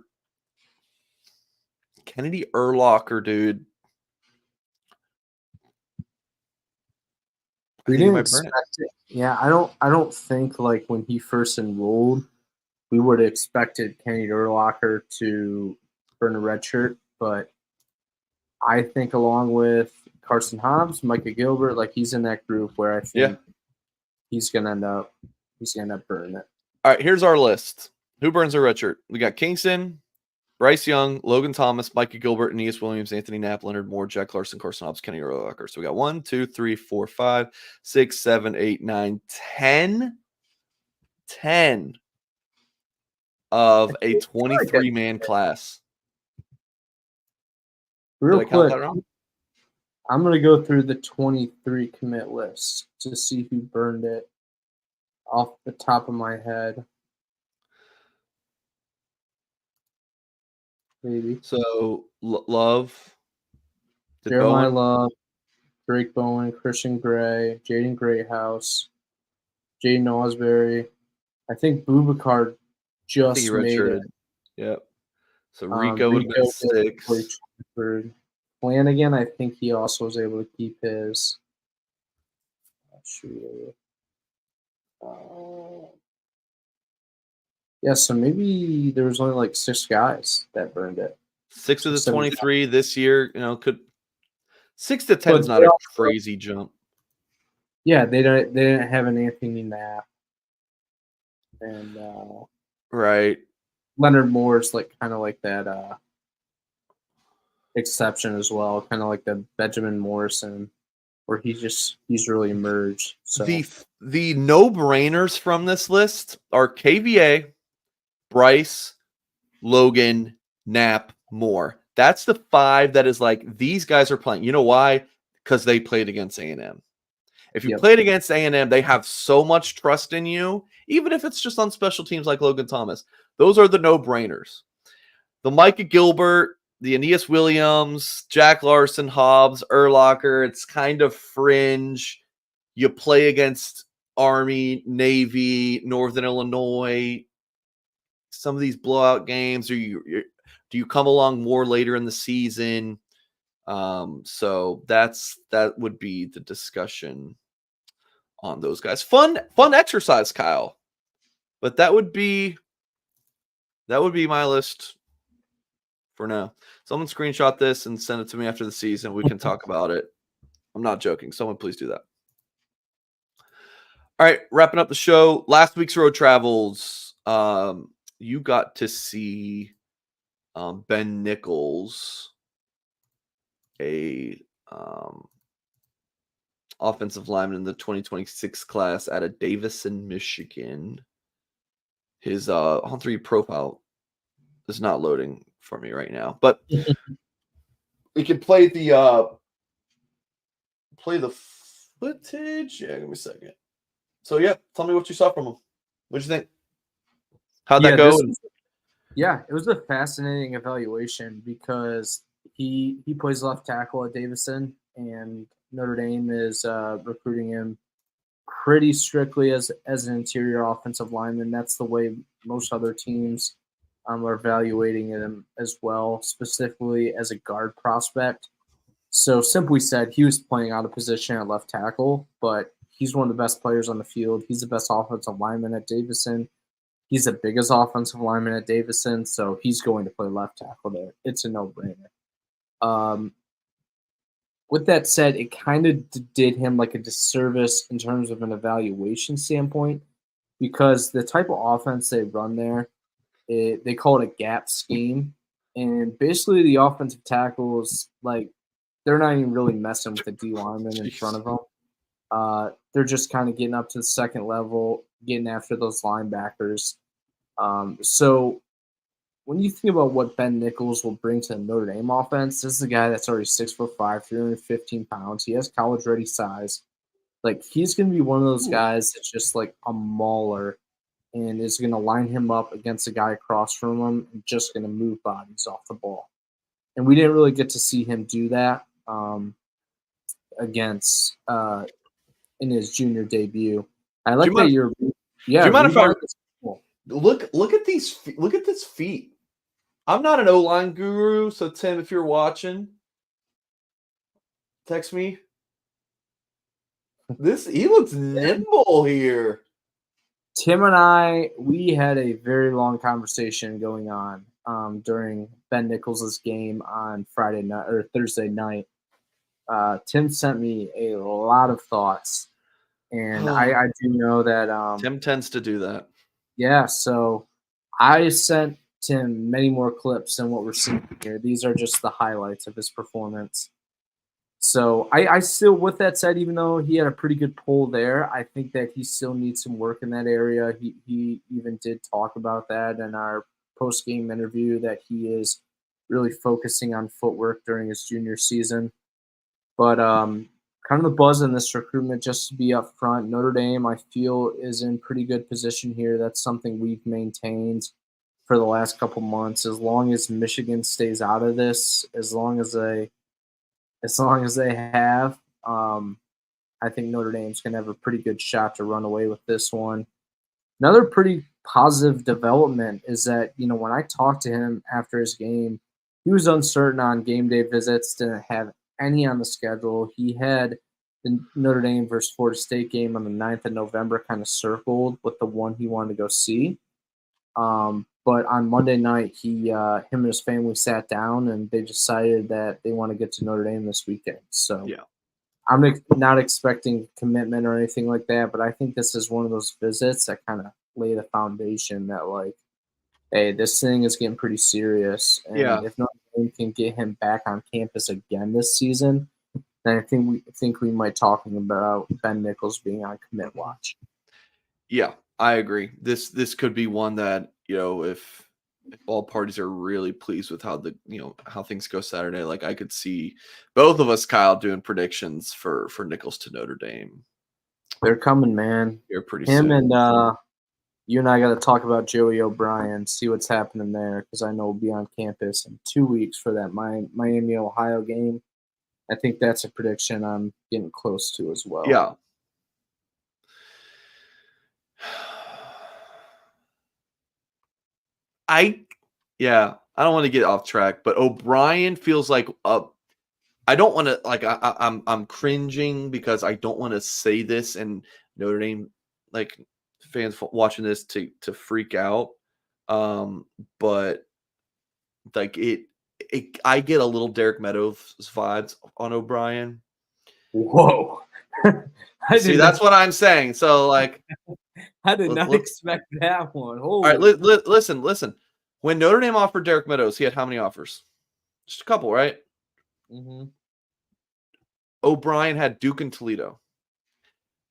Kennedy Urlacher, dude. We didn't expect it. Yeah, I don't think like when he first enrolled, we would have expected Kennedy Urlacher to burn a red shirt, but I think along with Carson Hobbs, Micah Gilbert, like he's in that group where I think he's gonna end up burning it. All right, here's our list. Who burns a red shirt? We got Kingston, Bryce Young, Logan Thomas, Micah Gilbert, Aeneas Williams, Anthony Knapp, Leonard Moore, Jack Larson, Carson Hobbs, Kenny Urlacher. So we got 1, 2, 3, 4, 5, 6, 7, 8, 9, 10 of a 23-man class. Real quick, I'm going to go through the 23 commit list to see who burned it off the top of my head. Maybe. So, Love. Jeremiah Love, Drake Bowen, Christian Gray, Jaden Greathouse, Jaden Osbury. I think Boubacar just made it. Yep. So Rico would have been 6. Flanagan, I think he also was able to keep his. Yeah, so maybe there was only like 6 guys that burned it. 6 of the 23 this year, could 6 to 10 is not a crazy jump. Yeah, they didn't have an Anthony Knapp. And right. Leonard Moore's like kind of like that exception as well, kind of like the Benjamin Morrison, where he's really emerged. So the no-brainers from this list are KVA, Bryce, Logan, Knapp, Moore. That's the 5 that is like these guys are playing. You know why? Because they played against A&M. If you played against A&M, they have so much trust in you, even if it's just on special teams like Logan Thomas. Those are the no-brainers. The Micah Gilbert, the Aeneas Williams, Jack Larson, Hobbs, Urlacher, it's kind of fringe. You play against Army, Navy, Northern Illinois, some of these blowout games, or do you come along more later in the season? So that would be the discussion on those guys. Fun exercise, Kyle. But that would be That would be my list for now. Someone screenshot this and send it to me after the season. We can talk about it. I'm not joking. Someone please do that. All right, wrapping up the show. Last week's road travels. You got to see Ben Nichols, a offensive lineman in the 2026 class out of Davison, Michigan. His on-3 profile is not loading for me right now, but we can play the footage. Yeah, give me a second. So yeah, tell me what you saw from him. What'd you think? How'd that go? It was a fascinating evaluation because he plays left tackle at Davison, and Notre Dame is recruiting him pretty strictly as an interior offensive lineman. That's the way most other teams are evaluating him as well, specifically as a guard prospect. So simply said, he was playing out of position at left tackle, but he's one of the best players on the field. He's the best offensive lineman at Davison. He's the biggest offensive lineman at Davison, so he's going to play left tackle there. It's a no-brainer. With that said, it kind of did him like a disservice in terms of an evaluation standpoint because the type of offense they run there, they call it a gap scheme. And basically the offensive tackles, like, they're not even really messing with the D lineman in front of them. They're just kind of getting up to the second level, getting after those linebackers. So when you think about what Ben Nichols will bring to the Notre Dame offense, this is a guy that's already 6'5", 315 pounds. He has college-ready size. Like, he's going to be one of those guys that's just like a mauler and is going to line him up against a guy across from him and just going to move bodies off the ball. And we didn't really get to see him do that against in his junior debut. I like that you're. Yeah, do you mind if I look at these? Look at this feet. I'm not an O-line guru, so Tim, if you're watching, text me. He looks nimble here. Tim and we had a very long conversation going on during Ben Nichols' game on Friday night or Thursday night. Tim sent me a lot of thoughts, and I do know that Tim tends to do that. Yeah, so I sent Tim many more clips than what we're seeing here. These are just the highlights of his performance. So I still, with that said, even though he had a pretty good pull there, I think that he still needs some work in that area. He even did talk about that in our post-game interview, that he is really focusing on footwork during his junior season. But kind of the buzz in this recruitment, just to be up front, Notre Dame, I feel, is in pretty good position here. That's something we've maintained for the last couple months. As long as Michigan stays out of this, as long as they have, I think Notre Dame's going to have a pretty good shot to run away with this one. Another pretty positive development is that, when I talked to him after his game, he was uncertain on game day visits, didn't have any on the schedule. He had the Notre Dame versus Florida State game on the 9th of November kind of circled with the one he wanted to go see. But on Monday night, him and his family sat down and they decided that they want to get to Notre Dame this weekend. So yeah. I'm not expecting commitment or anything like that, but I think this is one of those visits that kind of lay the foundation that, like, hey, this thing is getting pretty serious. And if Notre Dame can get him back on campus again this season, then I think we might talking about Ben Nichols being on commit watch. Yeah, I agree. This could be one that, if all parties are really pleased with how how things go Saturday, like, I could see both of us, Kyle, doing predictions for Nichols to Notre Dame. They're coming, man. You're pretty soon. And you and I got to talk about Joey O'Brien, see what's happening there, because I know we'll be on campus in 2 weeks for that Miami, Ohio game. I think that's a prediction I'm getting close to as well. Yeah. I don't want to get off track, but O'Brien feels like I don't want to, like, I'm cringing because I don't want to say this and Notre Dame, like, fans watching this to freak out. But like I get a little Derek Meadows vibes on O'Brien. Whoa. See, that's what I'm saying. So like, I did let, not let, expect that one. all right, Holy. listen. When Notre Dame offered Derek Meadows, he had how many offers? Just a couple, right? Mhm. O'Brien had Duke and Toledo.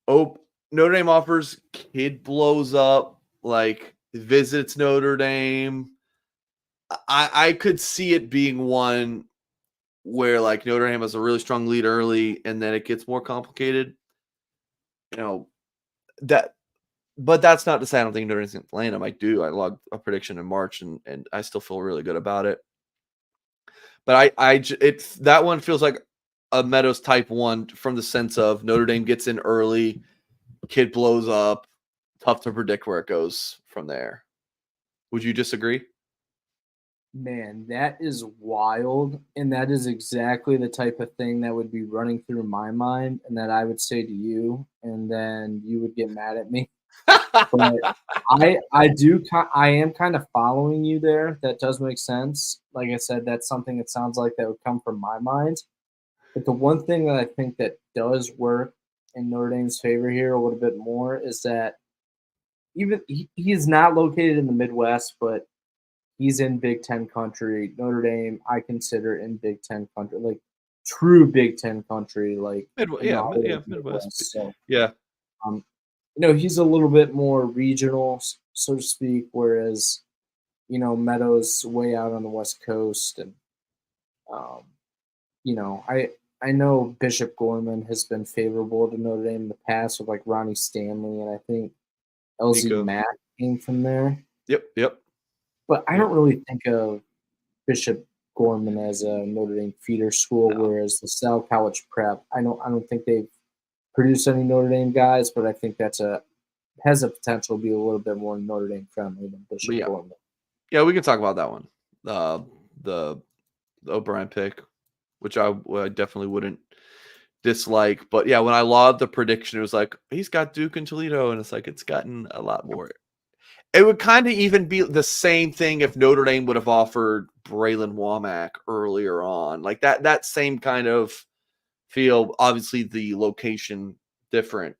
Oh, Notre Dame offers, kid blows up, like visits Notre Dame. I could see it being one where like Notre Dame has a really strong lead early and then it gets more complicated. You know, that but that's not to say I don't think Notre Dame's going to land them. I do. I logged a prediction in March and I still feel really good about it. But it's that one feels like a Meadows type one from the sense of Notre Dame gets in early, kid blows up, tough to predict where it goes from there. Would you disagree? Man, that is wild. And that is exactly the type of thing that would be running through my mind and that I would say to you, and then you would get mad at me. But I am kind of following you there. That does make sense. Like I said, that's something that sounds like that would come from my mind. But the one thing that I think that does work in Notre Dame's favor here a little bit more is that even he is not located in the Midwest, but he's in Big Ten country. Notre Dame, I consider in Big Ten country, like true Big Ten country, like in the whole Yeah, Midwest. Midwest. So, Yeah, um, he's a little bit more regional, so to speak, whereas Meadows way out on the West Coast, and um, I know Bishop Gorman has been favorable to Notre Dame in the past with like Ronnie Stanley, and I think LZ Nico. Mack came from there. Yep. But I don't really think of Bishop Gorman as a Notre Dame feeder school, No. whereas the Sal College Prep, I don't think they've produced any Notre Dame guys, but I think has a potential to be a little bit more Notre Dame friendly than But Bishop Gorman. yeah, we can talk about that one. The O'Brien pick, which I definitely wouldn't dislike. But yeah, when I logged the prediction, it was like he's got Duke and Toledo, and it's like it's gotten a lot more. It would kind of even be the same thing if Notre Dame would have offered Braylon Womack earlier on, like that same kind of feel. Obviously, the location different.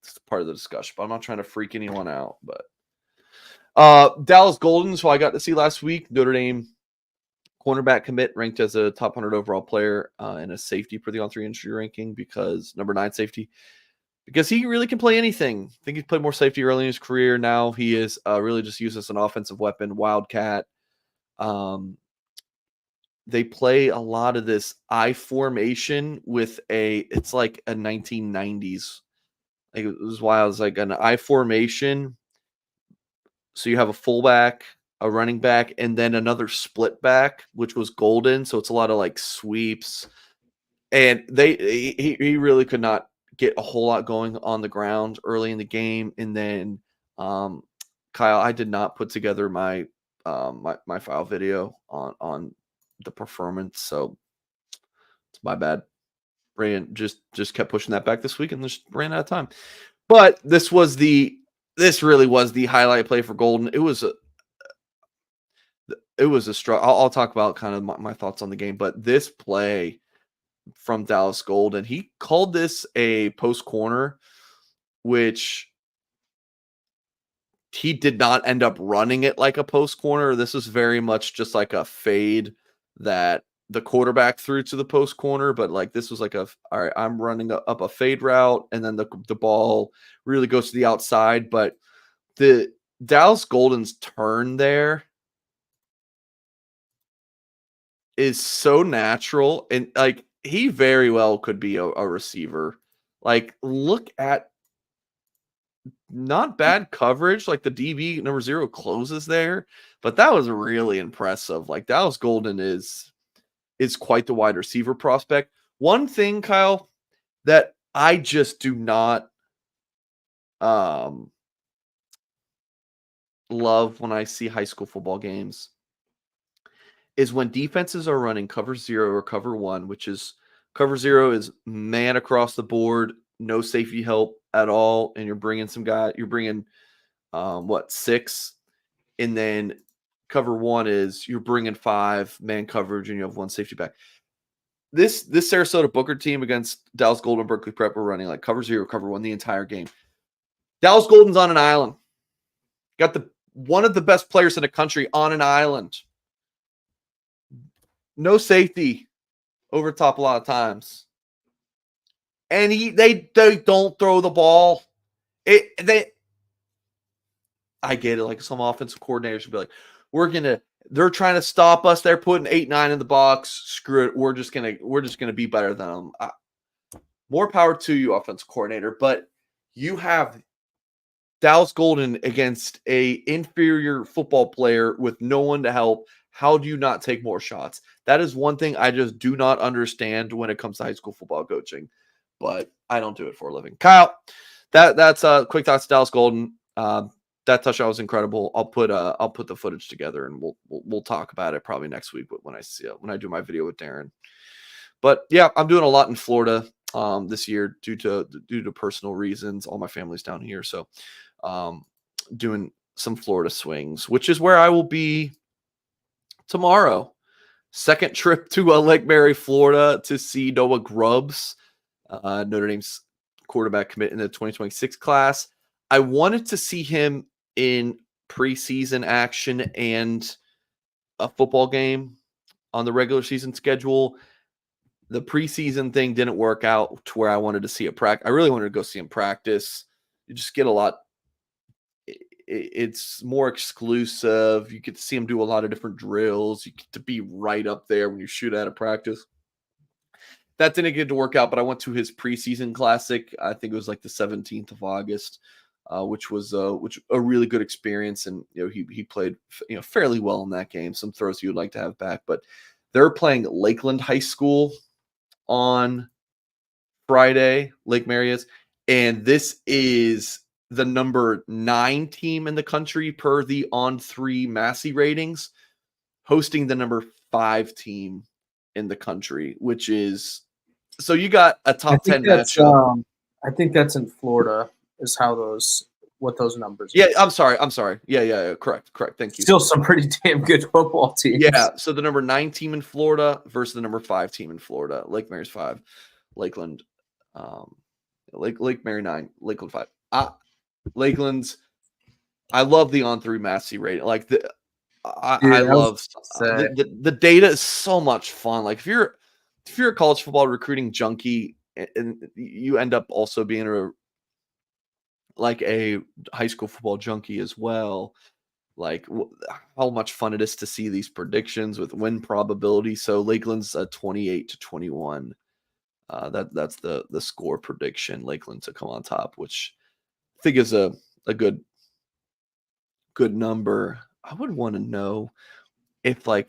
It's part of the discussion, but I'm not trying to freak anyone out. But Dallas Golden, so I got to see last week, Notre Dame cornerback commit ranked as a top 100 overall player and a safety for the On3 industry ranking because number 9 safety, because he really can play anything. I think he's played more safety early in his career. Now he is really just used as an offensive weapon, wildcat. They play a lot of this I formation with it's like a 1990s. Like it was wild. It's like an I formation. So you have a fullback, a running back, and then another split back, which was Golden. So it's a lot of like sweeps. And he really could not get a whole lot going on the ground early in the game. And then Kyle, I did not put together my my file video on the performance, so it's my bad. Ran just kept pushing that back this week and just ran out of time. But this really was the highlight play for Golden. It was a struggle. I'll talk about kind of my thoughts on the game, but this play from Dallas Golden, he called this a post corner, which he did not end up running it like a post corner. This is very much just like a fade that the quarterback threw to the post corner, but like this was like all right, I'm running up a fade route, and then the ball really goes to the outside. But the Dallas Golden's turn there is so natural, and like he very well could be a receiver. Like look at not bad coverage. Like the DB number 0 closes there, but that was really impressive. Like Dallas Golden is quite the wide receiver prospect. One thing, Kyle, that I just do not love when I see high school football games is when defenses are running cover 0 or cover 1, which is cover 0 is man across the board, no safety help at all, and you're bringing 6. and then cover 1 is you're bringing 5 man coverage and you have 1 safety back. This Sarasota Booker team against Dallas Golden Berkeley Prep were running like cover 0, cover 1 the entire game. Dallas Golden's on an island. Got one of the best players in the country on an island. No safety over top a lot of times. And they don't throw the ball. I get it. Like some offensive coordinators would be like, they're trying to stop us. They're putting 8-9 in the box. Screw it. We're just gonna be better than them. More power to you, offensive coordinator. But you have Dallas Golden against a inferior football player with no one to help. How do you not take more shots? That is one thing I just do not understand when it comes to high school football coaching. But I don't do it for a living. Kyle, that's quick thoughts to Dallas Golden. That touchdown was incredible. I'll put the footage together and we'll talk about it probably next week when I do my video with Darren. But yeah, I'm doing a lot in Florida this year due to personal reasons. All my family's down here, so doing some Florida swings, which is where I will be tomorrow. Second trip to Lake Mary, Florida to see Noah Grubbs, Notre Dame's quarterback commit in the 2026 class. I wanted to see him in preseason action and a football game on the regular season schedule. The preseason thing didn't work out to where I wanted to see it practice. I really wanted to go see him practice. You just get a lot. It's more exclusive. You get to see him do a lot of different drills. You get to be right up there when you shoot out of practice. That didn't get to work out, but I went to his preseason classic. I think it was like the 17th of August, which was a really good experience. And he played fairly well in that game. Some throws you would like to have back, but they're playing Lakeland High School on Friday. Lake Mary is, and this is the number 9 team in the country per the On3 Massey ratings, hosting the number 5 team in the country, which is so you got a top 10 matchup. I think that's in Florida. Is what those numbers are. Yeah, I'm sorry. Yeah. Correct. Thank you. Still some pretty damn good football teams. Yeah. So the number 9 team in Florida versus the number 5 team in Florida. Lake Mary's 5, Lakeland, Lake Mary 9, Lakeland 5. Lakeland's. I love the On3 Massey rating. Like I love the data is so much fun. Like if you're a college football recruiting junkie and you end up also being a high school football junkie as well, like how much fun it is to see these predictions with win probability. So Lakeland's 28-21. That's the score prediction. Lakeland to come on top, which I think is a good number. I would want to know if I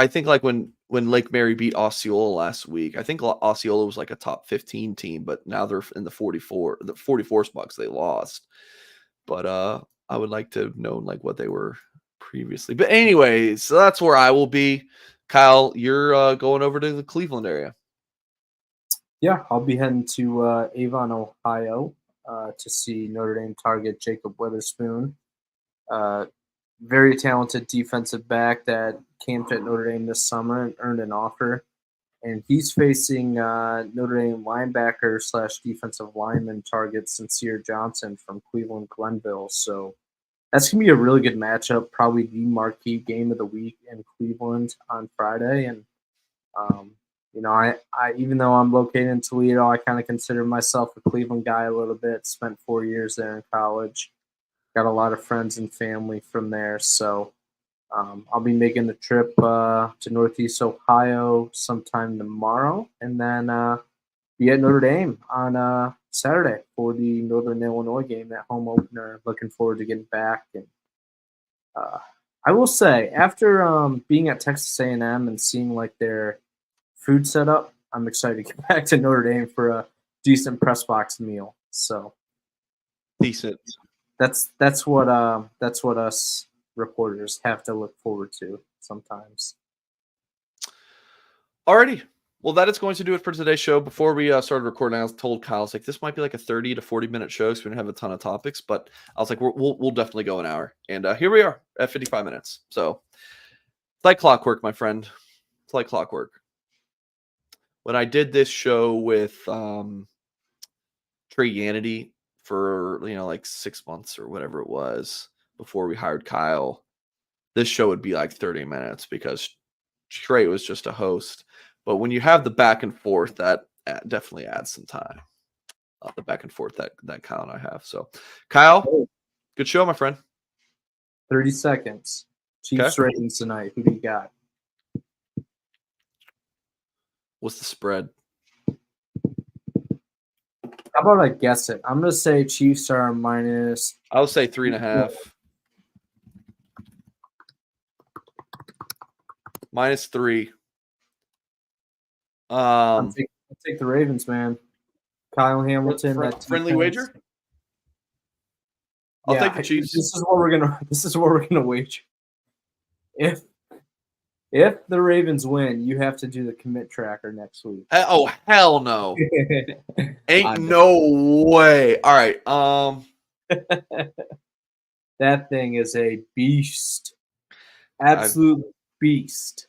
think like when Lake Mary beat Osceola last week, I think Osceola was like a top 15 team, but now they're in the 44 spots they lost. But I would like to know like what they were previously. But anyway, so that's where I will be. Kyle, you're going over to the Cleveland area. Yeah, I'll be heading to Avon, Ohio, to see Notre Dame target Jacob Witherspoon. Very talented defensive back that camped at Notre Dame this summer and earned an offer. And he's facing Notre Dame linebacker / defensive lineman target Sincere Johnson from Cleveland Glenville. So that's going to be a really good matchup, probably the marquee game of the week in Cleveland on Friday. And, I even though I'm located in Toledo, I kind of consider myself a Cleveland guy a little bit. Spent 4 years there in college. Got a lot of friends and family from there. So I'll be making the trip to Northeast Ohio sometime tomorrow, and then be at Notre Dame on Saturday for the Northern Illinois game, that home opener. Looking forward to getting back. And I will say, after being at Texas A&M and seeing like their food setup, I'm excited to get back to Notre Dame for a decent press box meal. So decent. That's what us reporters have to look forward to sometimes. Alrighty. Well, that is going to do it for today's show. Before we started recording, I was told Kyle, I was like, this might be like a 30 to 40-minute show, so we don't have a ton of topics. But I was like, we'll definitely go an hour. And here we are at 55 minutes. So it's like clockwork, my friend. It's like clockwork. When I did this show with Trey Yanity for, like 6 months or whatever it was before we hired Kyle, this show would be like 30 minutes because Trey was just a host. But when you have the back and forth, that definitely adds some time. The back and forth that Kyle and I have. So, Kyle, good show, my friend. 30 seconds. Chiefs ratings tonight. Who do you got? What's the spread? How about I guess it? I'm going to say Chiefs are minus. I would say 3.5. -3. I'll take the Ravens, man. Kyle Hamilton. Friendly wager? I'll take the Chiefs. This is what we're gonna wager. If the Ravens win, you have to do the commit tracker next week. Oh, hell no. Ain't no way. All right. That thing is a beast. Absolute beast.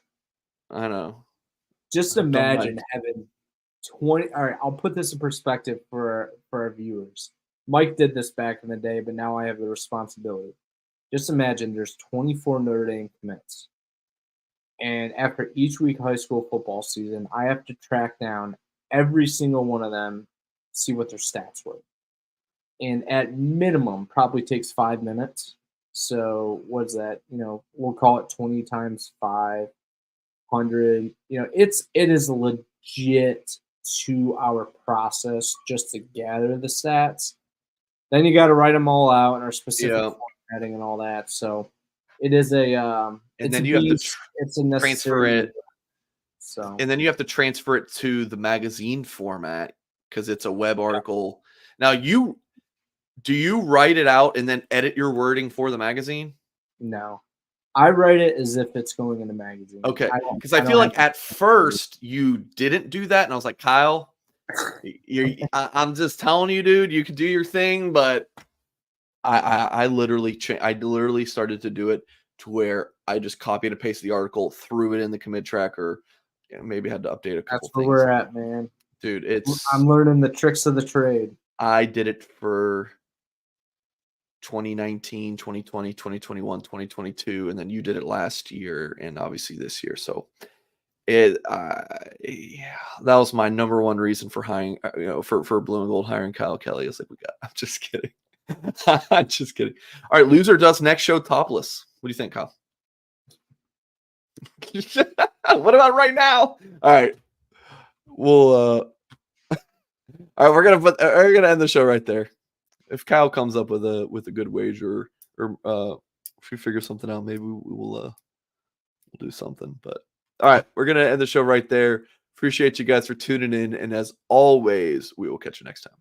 I know. Just imagine having 20. All right, I'll put this in perspective for our viewers. Mike did this back in the day, but now I have the responsibility. Just imagine there's 24 Notre Dame commits. And after each week of high school football season, I have to track down every single one of them, see what their stats were. And at minimum, probably takes 5 minutes. So what's that? We'll call it 20 times 500. It is a legit 2-hour process just to gather the stats. Then you got to write them all out in our specific formatting and all that. So it is a and then you have to it's a transfer it. So and then you have to transfer it to the magazine format because it's a web article. Now do you write it out and then edit your wording for the magazine? No. I write it as if it's going in the magazine. Okay, because I feel like at first you didn't do that, and I was like, Kyle, I'm just telling you, dude, you can do your thing, but I literally started to do it to where I just copied and pasted the article, threw it in the commit tracker, and maybe had to update a couple things. That's where we're at, man. Dude, I'm learning the tricks of the trade. I did it for 2019, 2020, 2021, 2022, and then you did it last year and obviously this year. So that was my number one reason for hiring, for Blue and Gold hiring Kyle Kelly. I was like, I'm just kidding. I'm just kidding. All right, loser does next show topless. What do you think, Kyle? What about right now? All right. We'll all right, we're gonna end the show right there. If Kyle comes up with a good wager, or if we figure something out, maybe we'll do something. But all right, we're gonna end the show right there. Appreciate you guys for tuning in, and as always, we will catch you next time.